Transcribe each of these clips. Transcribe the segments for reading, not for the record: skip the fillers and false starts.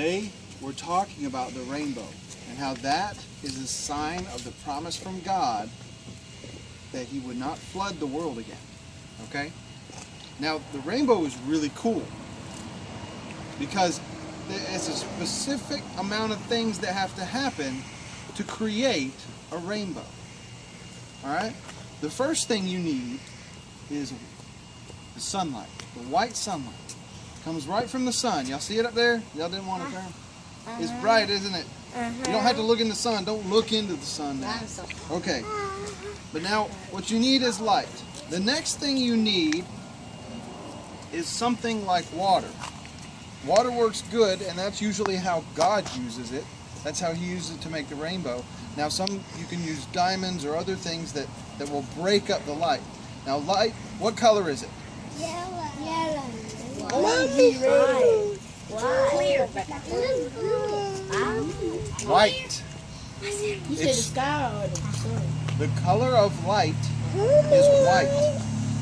Today we're talking about the rainbow and how that is a sign of the promise from God that He would not flood the world again. Okay? Now the rainbow is really cool because there's a specific amount of things that have to happen to create a rainbow. Alright? The first thing you need is the sunlight, the white sunlight. Comes right from the sun. Y'all see it up there? Y'all didn't want to turn? It's bright, isn't it? You don't have to look in the sun. Don't look into the sun now. Okay. But now, what you need is light. The next thing you need is something like water. Water works good, and that's usually how God uses it. That's how He uses it to make the rainbow. Now, you can use diamonds or other things that will break up the light. Now, light, what color is it? Yellow. Clear. White. You said the sky or the sun? The color of light is white.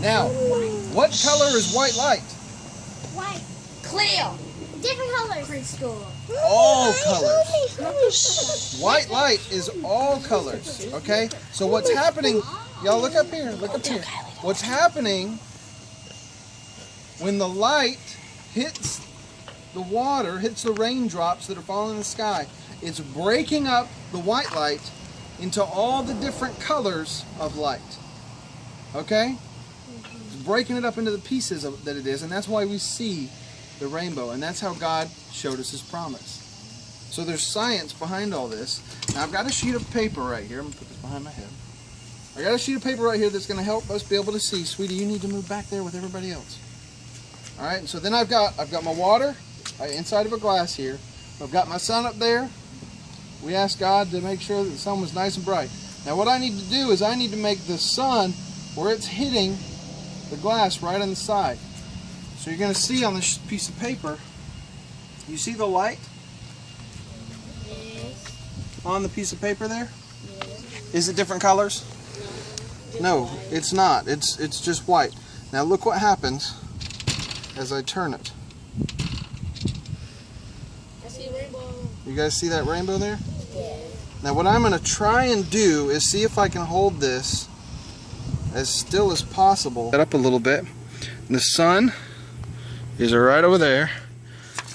Now, what color is white light? White. Clear. Different colors. Preschool. All colors. White light is all colors. Okay? So what's happening, y'all look up here, What's happening when the light hits the water, hits the raindrops that are falling in the sky, it's breaking up the white light into all the different colors of light. Okay? It's breaking it up into the pieces that it is, and that's why we see the rainbow, and that's how God showed us His promise. So there's science behind all this. Now I've got a sheet of paper right here. I'm going to put this behind my head. I got a sheet of paper right here that's going to help us be able to see. Sweetie, you need to move back there with everybody else. All right, so then I've got my water inside of a glass here. I've got my sun up there. We asked God to make sure that the sun was nice and bright. Now what I need to do is I need to make the sun where it's hitting the glass right on the side. So you're going to see on this piece of paper, you see the light on the piece of paper there? Is it different colors? No, it's not. It's just white. Now look what happens as I turn it. I see rainbow. You guys see that rainbow there? Yeah. Now what I'm going to try and do is see if I can hold this as still as possible. Set up a little bit. And the sun is right over there,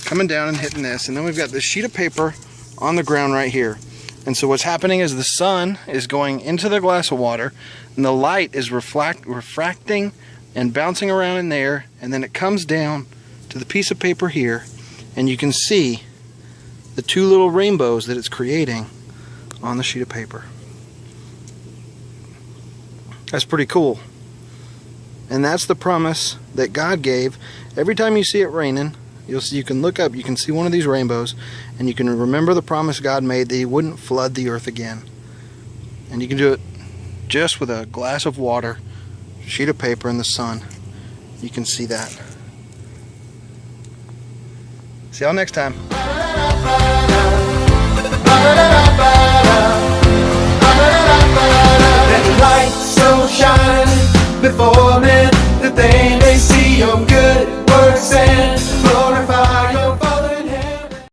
coming down and hitting this. And then we've got this sheet of paper on the ground right here. And so what's happening is the sun is going into the glass of water, and the light is refracting and bouncing around in there, and then it comes down to the piece of paper here, and you can see the two little rainbows that it's creating on the sheet of paper. That's pretty cool. And that's the promise that God gave. Every time you see it raining, you can look up, you can see one of these rainbows, and you can remember the promise God made that He wouldn't flood the earth again. And you can do it just with a glass of water, sheet of paper, in the sun. You can see that. See y'all next time. Let the light so shine before men that they